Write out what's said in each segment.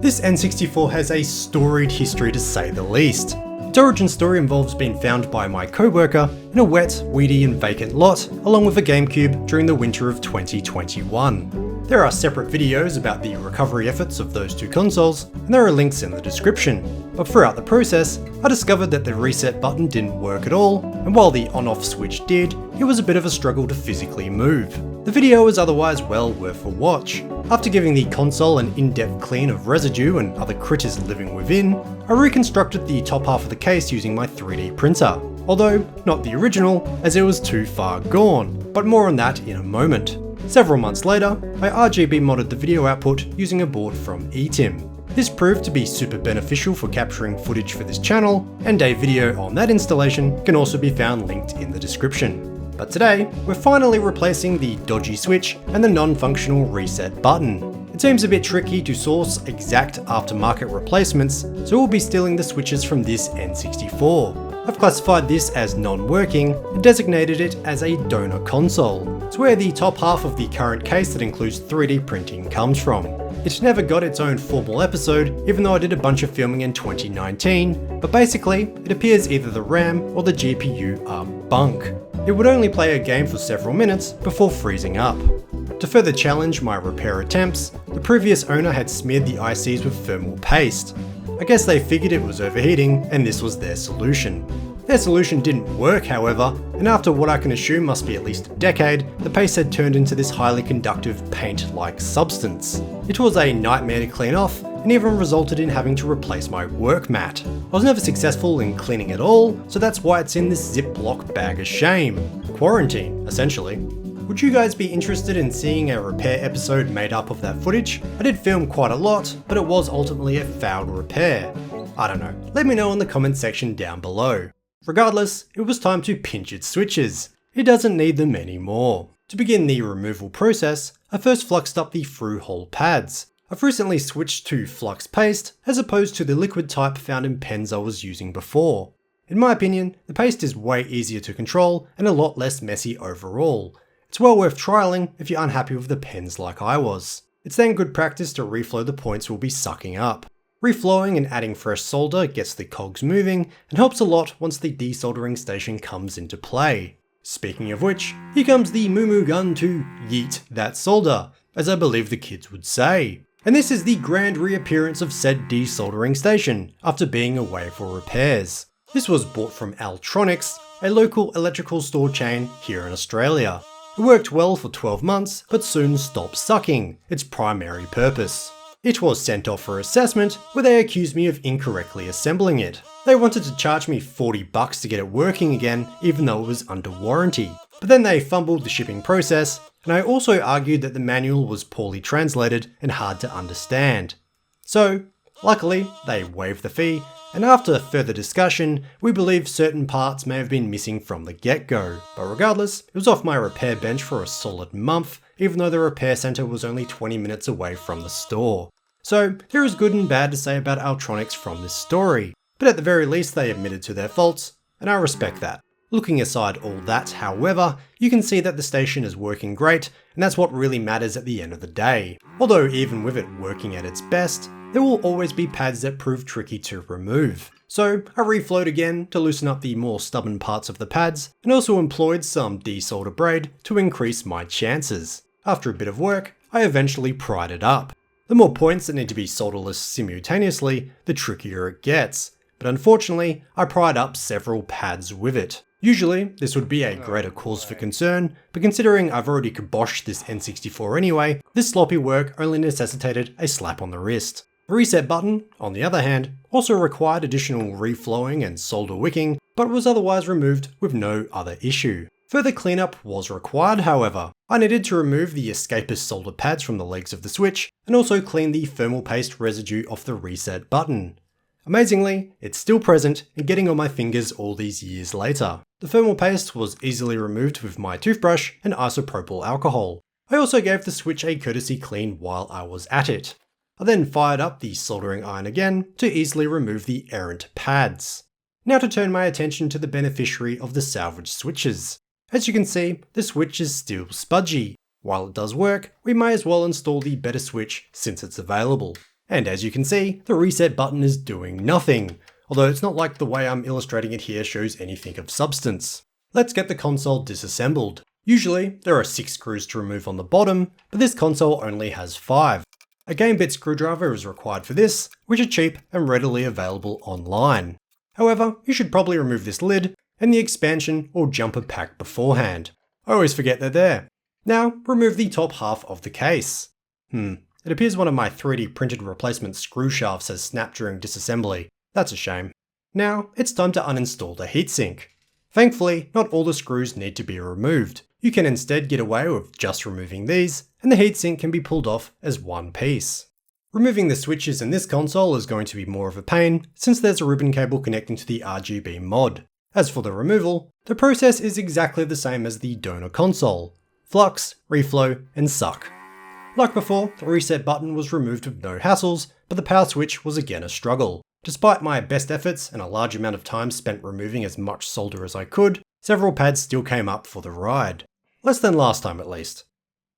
This N64 has a storied history to say the least. Its origin story involves being found by my co-worker in a wet, weedy and vacant lot, along with a GameCube during the winter of 2021. There are separate videos about the recovery efforts of those two consoles, and there are links in the description. But throughout the process, I discovered that the reset button didn't work at all, and while the on-off switch did, it was a bit of a struggle to physically move. The video is otherwise well worth a watch. After giving the console an in-depth clean of residue and other critters living within, I reconstructed the top half of the case using my 3D printer. Although, not the original, as it was too far gone, but more on that in a moment. Several months later, I RGB modded the video output using a board from eTim. This proved to be super beneficial for capturing footage for this channel, and a video on that installation can also be found linked in the description. But today, we're finally replacing the dodgy switch and the non-functional reset button. It seems a bit tricky to source exact aftermarket replacements, so we'll be stealing the switches from this N64. I've classified this as non-working and designated it as a donor console. It's where the top half of the current case that includes 3D printing comes from. It never got its own formal episode, even though I did a bunch of filming in 2019, but basically, it appears either the RAM or the GPU are bunk. It would only play a game for several minutes before freezing up. To further challenge my repair attempts, the previous owner had smeared the ICs with thermal paste. I guess they figured it was overheating and this was their solution. Their solution didn't work, however, and after what I can assume must be at least a decade, the paste had turned into this highly conductive paint-like substance. It was a nightmare to clean off, and even resulted in having to replace my work mat. I was never successful in cleaning it all, so that's why it's in this Ziploc bag of shame. Quarantine, essentially. Would you guys be interested in seeing a repair episode made up of that footage? I did film quite a lot, but it was ultimately a failed repair. I don't know, let me know in the comment section down below. Regardless, it was time to pinch its switches. It doesn't need them anymore. To begin the removal process, I first fluxed up the through-hole pads. I've recently switched to flux paste as opposed to the liquid type found in pens I was using before. In my opinion, the paste is way easier to control and a lot less messy overall. It's well worth trialing if you're unhappy with the pens like I was. It's then good practice to reflow the points we'll be sucking up. Reflowing and adding fresh solder gets the cogs moving and helps a lot once the desoldering station comes into play. Speaking of which, here comes the moo gun to yeet that solder, as I believe the kids would say. And this is the grand reappearance of said desoldering station after being away for repairs. This was bought from Altronics, a local electrical store chain here in Australia. It worked well for 12 months, but soon stopped sucking, its primary purpose. It was sent off for assessment, where they accused me of incorrectly assembling it. They wanted to charge me $40 to get it working again, even though it was under warranty. But then they fumbled the shipping process, and I also argued that the manual was poorly translated and hard to understand. So, luckily, they waived the fee, and after further discussion, we believe certain parts may have been missing from the get-go. But regardless, it was off my repair bench for a solid month, even though the repair centre was only 20 minutes away from the store. So, there is good and bad to say about Altronics from this story, but at the very least they admitted to their faults, and I respect that. Looking aside all that, however, you can see that the station is working great, and that's what really matters at the end of the day. Although even with it working at its best, there will always be pads that prove tricky to remove. So I reflowed again to loosen up the more stubborn parts of the pads, and also employed some desolder braid to increase my chances. After a bit of work, I eventually pried it up. The more points that need to be solderless simultaneously, the trickier it gets. But unfortunately, I pried up several pads with it. Usually, this would be a greater cause for concern, but considering I've already kiboshed this N64 anyway, this sloppy work only necessitated a slap on the wrist. The reset button, on the other hand, also required additional reflowing and solder wicking, but was otherwise removed with no other issue. Further cleanup was required, however. I needed to remove the escapist solder pads from the legs of the switch, and also clean the thermal paste residue off the reset button. Amazingly, it's still present and getting on my fingers all these years later. The thermal paste was easily removed with my toothbrush and isopropyl alcohol. I also gave the switch a courtesy clean while I was at it. I then fired up the soldering iron again to easily remove the errant pads. Now to turn my attention to the beneficiary of the salvaged switches. As you can see, the switch is still spudgy. While it does work, we may as well install the better switch since it's available. And as you can see, the reset button is doing nothing, although it's not like the way I'm illustrating it here shows anything of substance. Let's get the console disassembled. Usually, there are 6 screws to remove on the bottom, but this console only has 5. A game bit screwdriver is required for this, which are cheap and readily available online. However, you should probably remove this lid and the expansion or jumper pack beforehand. I always forget they're there. Now, remove the top half of the case. It appears one of my 3D printed replacement screw shafts has snapped during disassembly. That's a shame. Now, it's time to uninstall the heatsink. Thankfully, not all the screws need to be removed. You can instead get away with just removing these, and the heatsink can be pulled off as one piece. Removing the switches in this console is going to be more of a pain, since there's a ribbon cable connecting to the RGB mod. As for the removal, the process is exactly the same as the donor console. Flux, reflow, and suck. Like before, the reset button was removed with no hassles, but the power switch was again a struggle. Despite my best efforts and a large amount of time spent removing as much solder as I could, several pads still came up for the ride. Less than last time at least.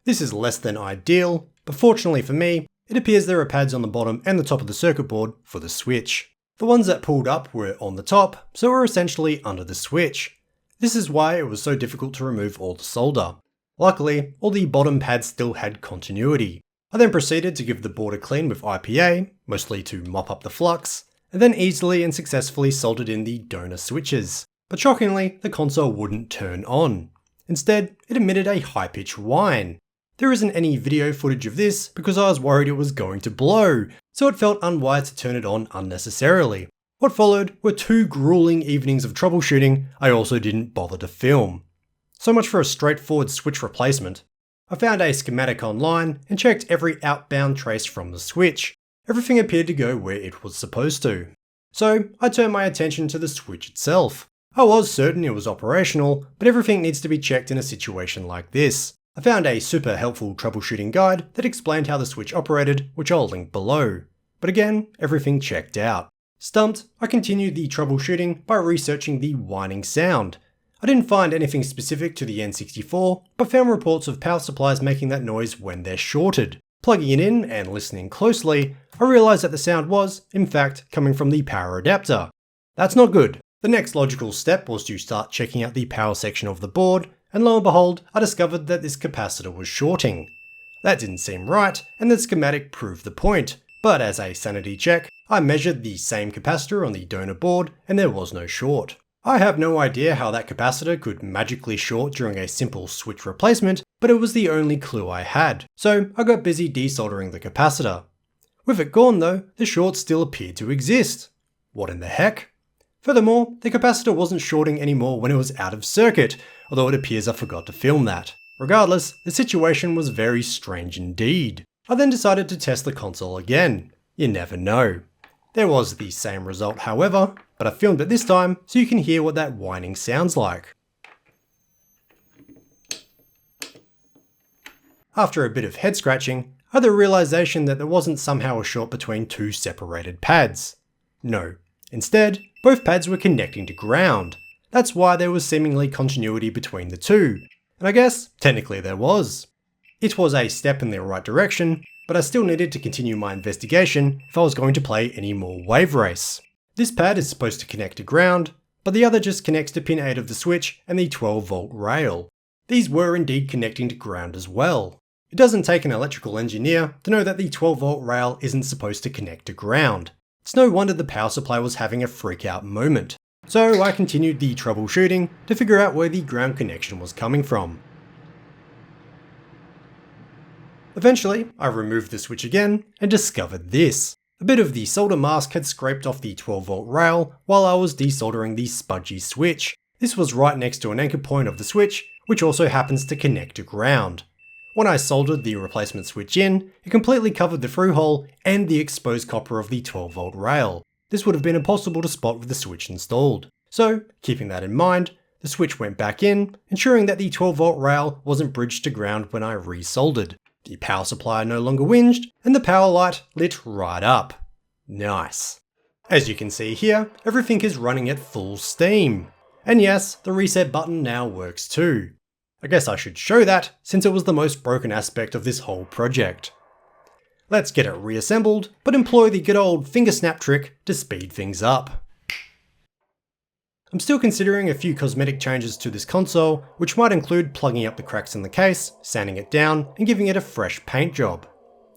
This is less than ideal, but fortunately for me, it appears there are pads on the bottom and the top of the circuit board for the switch. The ones that pulled up were on the top, so were essentially under the switch. This is why it was so difficult to remove all the solder. Luckily, all the bottom pads still had continuity. I then proceeded to give the board a clean with IPA, mostly to mop up the flux, and then easily and successfully soldered in the donor switches. But shockingly, the console wouldn't turn on. Instead, it emitted a high-pitched whine. There isn't any video footage of this because I was worried it was going to blow, so it felt unwise to turn it on unnecessarily. What followed were 2 grueling evenings of troubleshooting I also didn't bother to film. So much for a straightforward switch replacement. I found a schematic online and checked every outbound trace from the switch. Everything appeared to go where it was supposed to. So I turned my attention to the switch itself. I was certain it was operational, but everything needs to be checked in a situation like this. I found a super helpful troubleshooting guide that explained how the switch operated, which I'll link below. But again, everything checked out. Stumped, I continued the troubleshooting by researching the whining sound. I didn't find anything specific to the N64, but found reports of power supplies making that noise when they're shorted. Plugging it in and listening closely, I realised that the sound was, in fact, coming from the power adapter. That's not good. The next logical step was to start checking out the power section of the board, and lo and behold, I discovered that this capacitor was shorting. That didn't seem right, and the schematic proved the point, but as a sanity check, I measured the same capacitor on the donor board, and there was no short. I have no idea how that capacitor could magically short during a simple switch replacement, but it was the only clue I had, so I got busy desoldering the capacitor. With it gone though, the short still appeared to exist. What in the heck? Furthermore, the capacitor wasn't shorting anymore when it was out of circuit, although it appears I forgot to film that. Regardless, the situation was very strange indeed. I then decided to test the console again. You never know. There was the same result however, but I filmed it this time so you can hear what that whining sounds like. After a bit of head scratching, I had the realization that there wasn't somehow a short between 2 separated pads. No. Instead, both pads were connecting to ground. That's why there was seemingly continuity between the two. And I guess, technically there was. It was a step in the right direction, but I still needed to continue my investigation if I was going to play any more Wave Race. This pad is supposed to connect to ground, but the other just connects to pin 8 of the switch and the 12-volt rail. These were indeed connecting to ground as well. It doesn't take an electrical engineer to know that the 12-volt rail isn't supposed to connect to ground. It's no wonder the power supply was having a freak out moment. So I continued the troubleshooting to figure out where the ground connection was coming from. Eventually, I removed the switch again and discovered this. A bit of the solder mask had scraped off the 12-volt rail while I was desoldering the spudgy switch. This was right next to an anchor point of the switch, which also happens to connect to ground. When I soldered the replacement switch in, it completely covered the through hole and the exposed copper of the 12-volt rail. This would have been impossible to spot with the switch installed. So, keeping that in mind, the switch went back in, ensuring that the 12-volt rail wasn't bridged to ground when I resoldered. The power supply no longer whinged, and the power light lit right up. Nice. As you can see here, everything is running at full steam. And yes, the reset button now works too. I guess I should show that, since it was the most broken aspect of this whole project. Let's get it reassembled, but employ the good old finger snap trick to speed things up. I'm still considering a few cosmetic changes to this console, which might include plugging up the cracks in the case, sanding it down, and giving it a fresh paint job.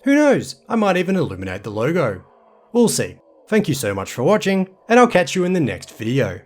Who knows, I might even illuminate the logo. We'll see. Thank you so much for watching, and I'll catch you in the next video.